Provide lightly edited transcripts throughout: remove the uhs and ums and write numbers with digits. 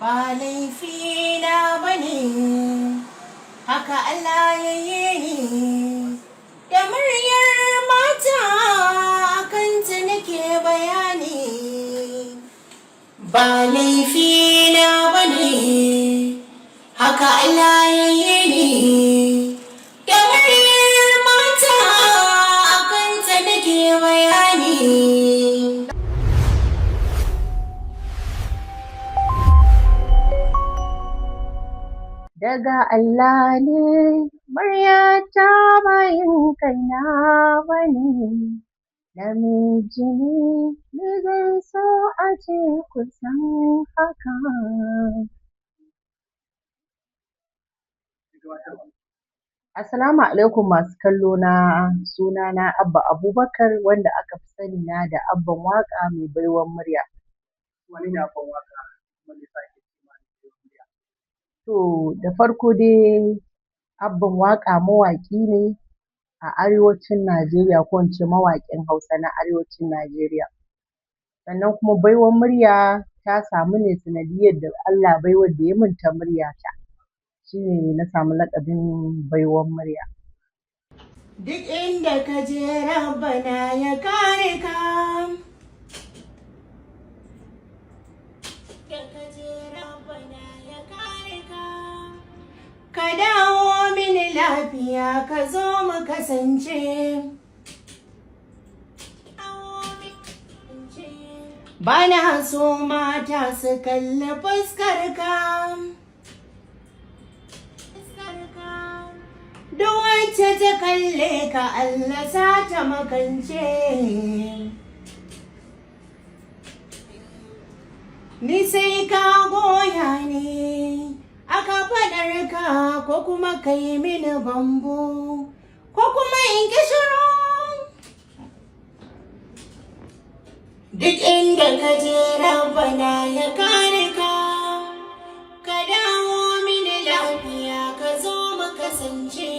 ba laifina bane, haka Allah ya yi ni. Da muryar mata kanta nake bayani, ba laifina bane, haka Allah ya yi ni. Da muryar mata kanta nake bayani. Daga Allah ne muryata bayin kaina bane, namiji ne zai so a ce kusan haka. Assalamu alaikum masu kallo na, sunana Abba Abubakar wanda aka fi sani na da Abban Waƙa mai baiwan murya. Wani ne Abban Waƙa kuma me yasa ake ce ma mai baiwan murya? To da farko dai Abban Waƙa mawaƙi ne a arewacin Najeriya, ko in ce mawaƙin Hausa na arewacin Najeriya. Sannan kuma baiwan murya ta samu ne sanadiyyar da Allah baiwar da ya min ta muryata, shi ne na samu laƙabin baiwan murya. Duk inda ka je Rabbana ya kare ka. Ka dawo mini lafiya ka zo mu kasance. Bana so mata su kalli fuskar ka. Duk wacce ta kalle ka Allah sa ta makance. Ni sai ka goya ni aka faɗar ka, ko kuma ka yi mini bambu, ko kuma in ki shiru. Duk inda ka je Rabbana ya kare ka. Ka dawo mini lafiya ka zo mu kasance.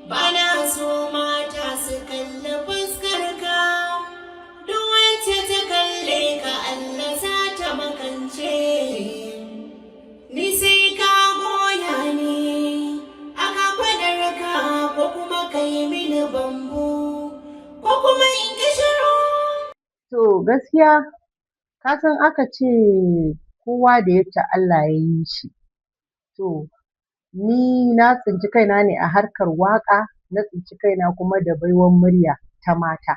Bana so mata su kalli fuskar ka. Duk wacce ta kalle ka Allah sa ta makance. Ni sai ka goya ni aka faɗar ka, ko kuma ka yi mini bambu, ko kuma in ki shiru. To gaskiya ka san aka ce kowa da yacce Allah ya yi shi. To ni na tsinci kaina ne a harkar waƙa, na tsinci kaina kuma da baiwan murya ta mata.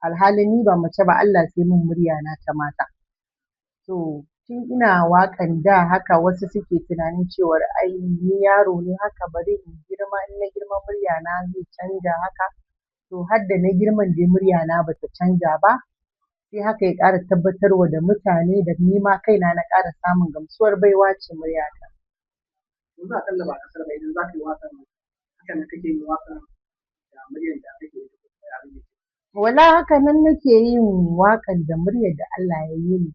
Alhalin ni ba mace ba, Allah sai min murya na ta mata. To tun ina waƙan da haka wasu suke tunanin cewar ai ni yaro ne haka bari in girma, in na girma murya na zai canja haka. To har da na girman dai murya na bata canja ba. Sai haka ya ƙara tabbatarwa da mutane da ni ma kaina na ƙara samun gamsuwar baiwa ce muryata. Yanzu aƙalla ba ƙasar ba, idan za ka yi waƙar hakan da kake yin waƙar da muryar da kake yi da abin da ke. Wala haka nan nake yin waƙar da muryar da Allah ya yi ni.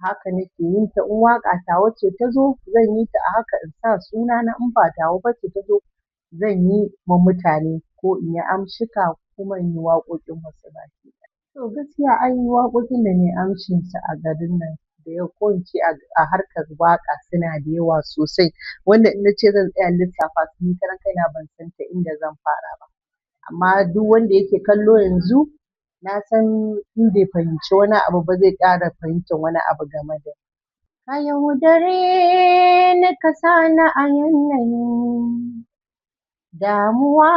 Haka nake yin ta, in waƙa tawa ce ta zo zan yi ta a haka in sa sunana, in ba tawa ba ce ta zo zan yi ma mutane, ko in yi amshika kuma in yi waƙoƙin wasu baki ɗaya. To gaskiya an yi waƙoƙin da ne amshinsu a garin nan da yau, ko in ce a harkar waƙa suna da yawa sosai, wanda in na ce zan tsaya lissafa su ni karan kaina ban san ta inda zan fara ba. Amma duk wanda yake kallo yanzu na san in bai fahimci wani abu ba zai ƙara fahimtar wani abu game da ni. Ka yaudare ni ka sa ni a yanayin damuwa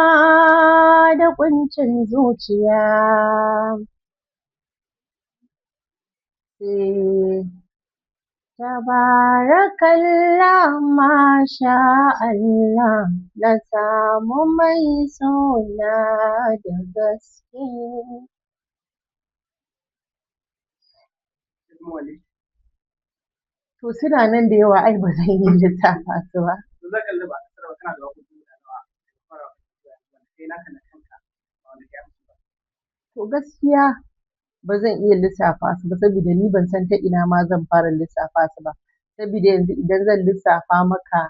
da ƙuncin zuciya. Tabarakallah, masha Allah, na samu mai sona da gaske. To suna nan da yawa, ai ba zan yi lissafa su ba. Yanzu aƙalla ba ƙasar ba, kana da waƙoƙi guda nawa da ka fara wanda kai naka na kanka ba wanda ka yi amsu ba. To gaskiya ba zan iya lissafa su ba, saboda ni ban san ta ina ma zan fara lissafa su ba. Saboda yanzu idan zan lissafa maka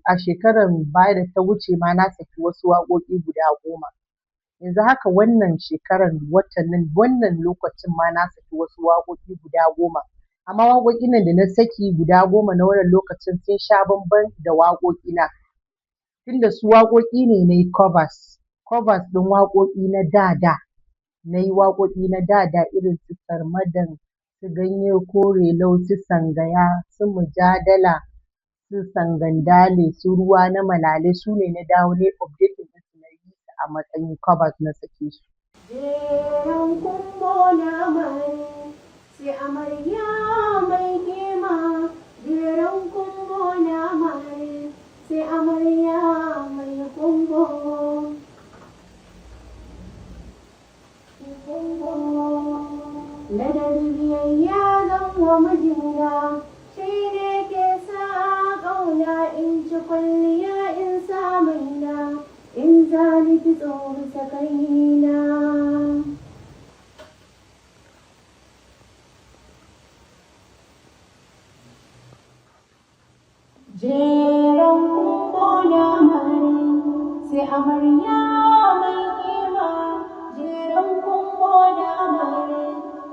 a shekarar baya da ta wuce ma na saki wasu waƙoƙi guda 10. Yanzu haka wannan shekarar wannan lokacin ma na saki wasu waƙoƙi guda 10. Amma waƙoƙin nan da na saki guda 10 na wannan lokacin sun sha bamban da waƙoƙina. Tunda su waƙoƙi ne na yi covers ɗin waƙoƙi na da. Na yi waƙoƙi na da irin su Sarmadan, su Ganye Kore Lau, su Sangaya, su Mujadala, su Sangandale, su Ruwa na Malale su ne na dawo ne updating ɗinsu na yi su a matsayin covers na sake su. Jeran kumbo na mai, sai amarya mai kima. Jeran kumbo na mai, sai amarya mai kumbo. Ladabi biyayya zan wa mijina, shi ne ke sa ƙauna in ci kwalliya in sa maina, in za ni kitso bisa kaina. Jeran kumbo na mai, sai amarya mai kima. Jeran kumbo na mai,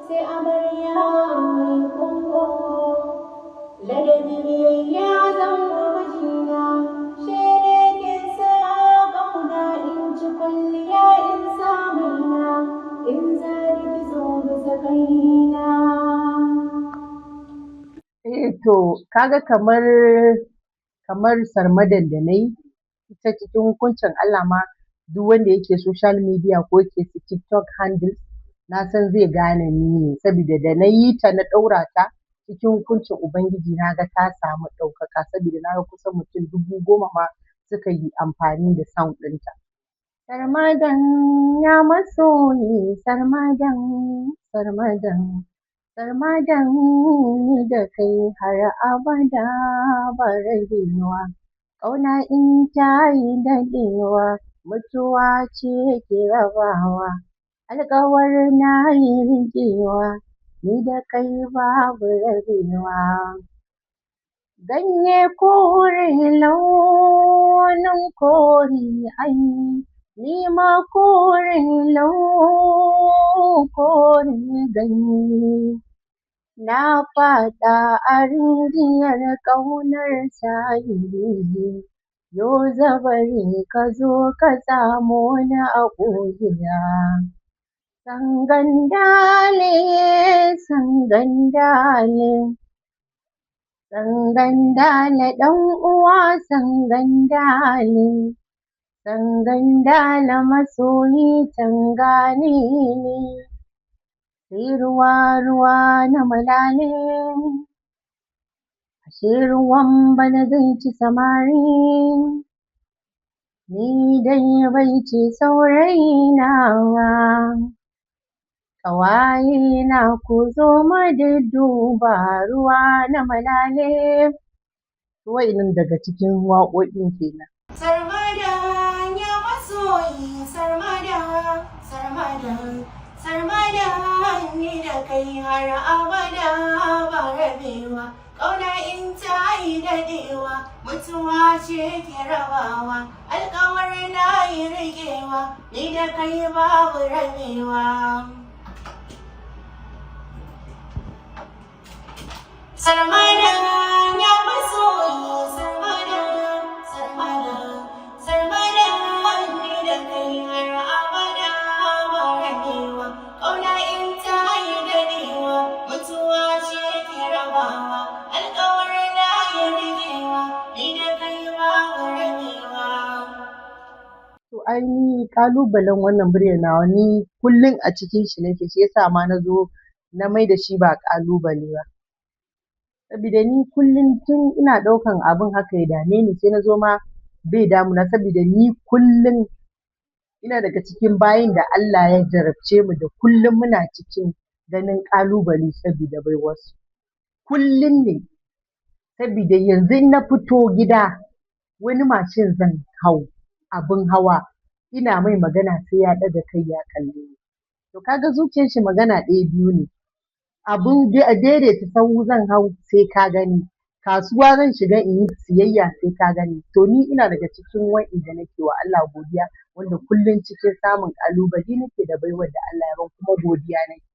sai amarya mai kumbo. Ladabi biyayya zan wa mijina, shi ne ke sa ƙauna in ci kwalliya in sa maina, in za ni kitso bisa kaina. To kaga kamar Sarmadan da na yi, ita cikin hukuncin Allah ma duk wanda yake social media ko yake su TikTok handles na san zai gane ni ne, saboda da na yi ta na ɗaura ta cikin hukuncin Ubangiji na ga ta samu ɗaukaka, saboda na ga kusan mutum 10,000 ma suka yi amfani da sound ɗinta. Sarmadan ya masoyi, Sarmadan, Sarmadan ni da kai har abada ba rabewa. Ƙauna in ta yi daɗewa, mutuwa ce ke rabawa. Alƙawar na yi riƙewa, ni da kai babu rabewa. Ganye kore launin kore ai, ni ma kore kore ganye. Na faɗa a rijiyar ƙaunar sahibi, yo zabari ka zo ka samo ni a ƙugiya. Sangandale, Sangandale, Sangandale ɗan uwa Sangandale, Sangandale masoyi tangane ne. Sai ruwa na malale, ashe ruwan bana zai ci samari. Ni dai bai ci saurayi nawa, ƙawaye na ku zo mu dudduba ruwa na malale. Wa'innan daga cikin waƙoƙin kenan. Sarmadan ya masoyi, Sarmadan ni da kai har abada ba rabewa. Ƙauna in ta yi daɗewa, mutuwa ce ke rabawa. Alƙawar na yi riƙewa, ni da kai babu rabewa. Sarmadan ya masoyi, Sarmadan ni da kai har abada ba rabewa. Ƙauna in ta yi daɗewa, mutuwa ce ke rabawa. Alƙawar na yi riƙewa, ni da kai babu rabewa. To ai ƙalubalen wannan muryar nawa ni kullum a cikin shi nake, shi yasa ma na zo na mai da shi ba ƙalubale ba. Saboda ni kullum tun ina ɗaukan abin haka ya dame ni, sai na zo ma bai damuna, saboda ni kullum ina daga cikin bayin da Allah ya jarabce mu da kullum muna cikin ganin ƙalubale saboda baiwarsu. Kullum ne, saboda yanzu in na fito gida wani mashin zan hau, abin hawa, ina mai magana sai ya ɗaga kai ya kalle ni. To kaga zuciyar shi magana ɗaya biyu ne. Abun daidaita sahu zan hau sai ka gani, kasuwa zan shiga in yi siyayya sai ka gani. To ni ina daga cikin wa'inda nake wa Allah godiya, wanda kullum cikin samun ƙalubale nake da baiwar da Allah ya ban, kuma godiya nake.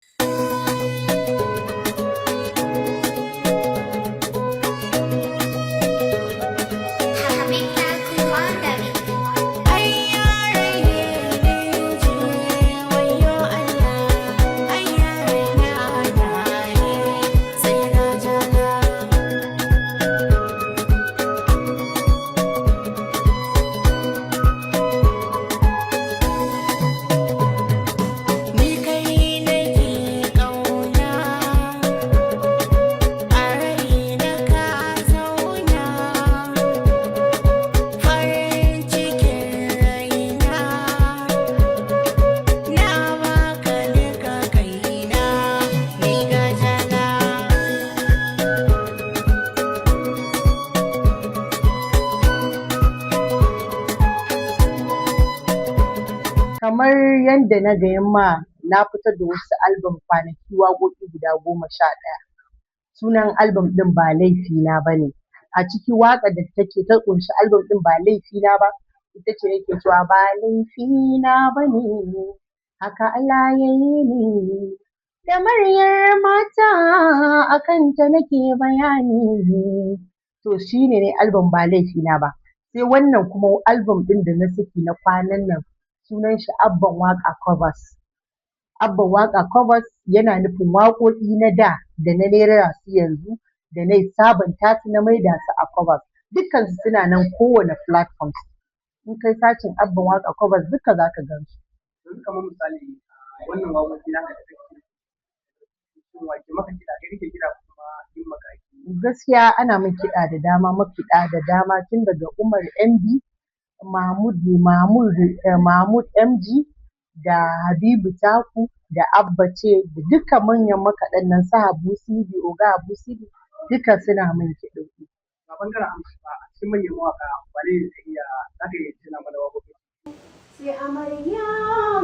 yanda na ga yamma na fitar da wasu album kwanaki waƙoƙi guda 11. Sunan album ɗin ba laifina ba ne. A ciki waƙar da take ta ƙunshi album ɗin ba laifina ba, ita ce nake cewa ba laifina ba ne, haka Allah ya yi ni. Da muryar mata a kanta nake bayani. To shi ne album ba laifina ba. Sai wannan kuma album ɗin da na saki na kwanan nan sunan shi Abban Waƙa Covers. Abban Waƙa Covers yana nufin waƙoƙi na da na rera su yanzu da na sabunta su na maida su a covers. Dukkansu suna nan kowane platforms. In kai sacin Abban Waƙa Covers duka za ka gan su. Yanzu kamar misali wannan waƙoƙi naka da kake shin wa ke maka kiɗa? Kai kake kiɗa ko kuma yin maka ake yi? Gaskiya ana min kiɗa da dama, makiɗa da dama tun daga Umar MB, Mahmud MG da Habibu Taku da Abba ce da duka manyan makaɗan nan su Habu Sidi, Oga Habu Sidi duka suna min kiɗoɗi. A ɓangaren amshi ba a cikin manyan mawaƙa wane ne za ka iya tuna mana waƙoƙi? Sai amarya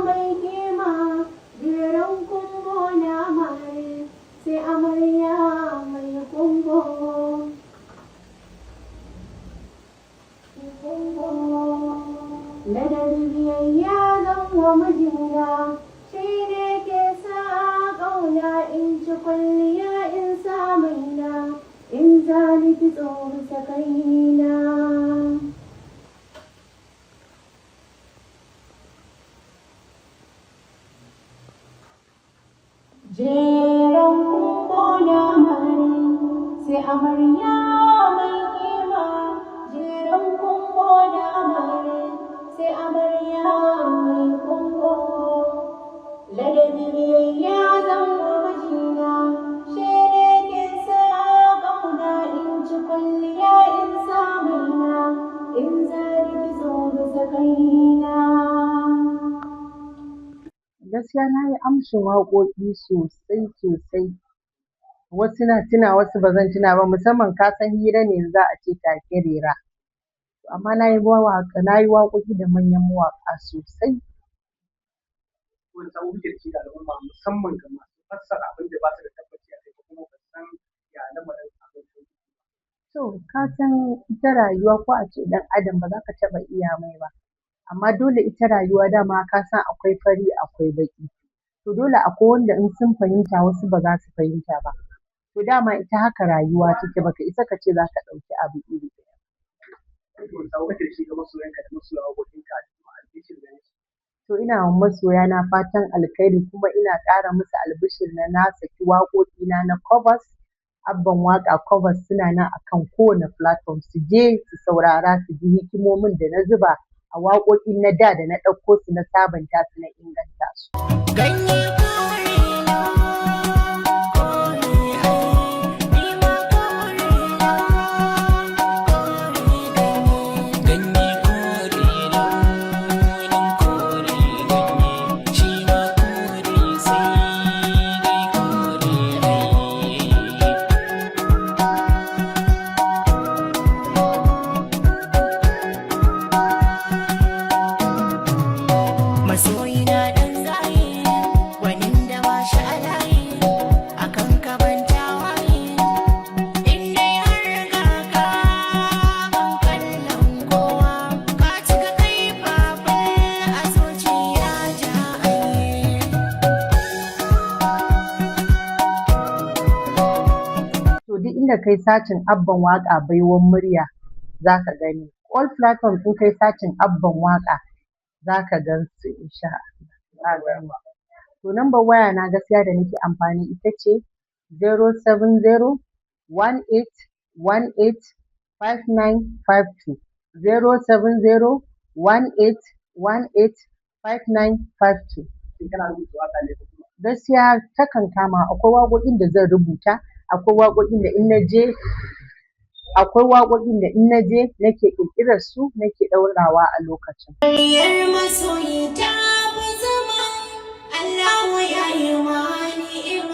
mai kima biran kumbo na mare, sai amarya mai kumbo. Ladabi biyayya zan wa mijina, shi ne ke sa ƙauna in ci kwalliya in sa maina, in zani kitso bisa kaina. Jeron kumbo na mare, sai amarya mai kima. Jeron kumbo na mare, sai amarya mai kumbo. Ladabi biyayya zan wa mijina, shi ne ke sa ƙauna in ci kwalliya in sa maina, in zani kitso bisa kaina. Gaskiya na yi amshin waƙoƙi sosai. Wasu na tuna wasu ba zan tuna ba, musamman ka san hira ne za a ce take rera. Amma na yi waƙoƙi da manyan mawaƙa sosai. Wani sabo kuke da shi da al'umma musamman ga masu fassara abin da ba su da tabbaci a kai ko kuma ba su san ya lamarin abin da yake. To ka san ita rayuwa ko a ce ɗan adam ba za ka taɓa iya mai ba. Amma dole ita rayuwa dama ka san akwai fari akwai baƙi. To dole akwai wanda in sun fahimta wasu ba za su fahimta ba. To dama ita haka rayuwa take, baka isa ka ce za ka ɗauki abu iri ɗaya. Wani sabo kake da shi ga masoyanka da masoya waƙoƙinka da kuma albishir gare su? To ina wa masoya na fatan alkhairi kuma ina ƙara musu albishir na saki waƙoƙina na covers. Abban Waƙa Covers suna nan akan kowane platform, su je su saurara su ji hikimomin da na zuba a waƙoƙin na da na ɗauko su na sabunta su na inganta su. Ganye masoyina ɗan gaye, gwanin da ba shi a layi, akan ka ban tawaye. In dai har ga ka ban kallon kowa, ka cika kai fafin a zuciya jaye. To duk inda kai sacin Abban Waƙa baiwan murya za ka gani. All platforms in kai sacin Abban Waƙa za ka gan su insha Allah. To number waya na gaskiya da nake amfani ita ce 07018185952. 07018185952. Shin kana rubuta waƙa ne ko kuma? Gaskiya takan kama, akwai waƙoƙin da zan rubuta, akwai waƙoƙin da in na je nake ƙirƙirar su nake ɗaurawa a lokacin. Muryar masoyi ta fi zama, Allahu ya yi ma ni'ima.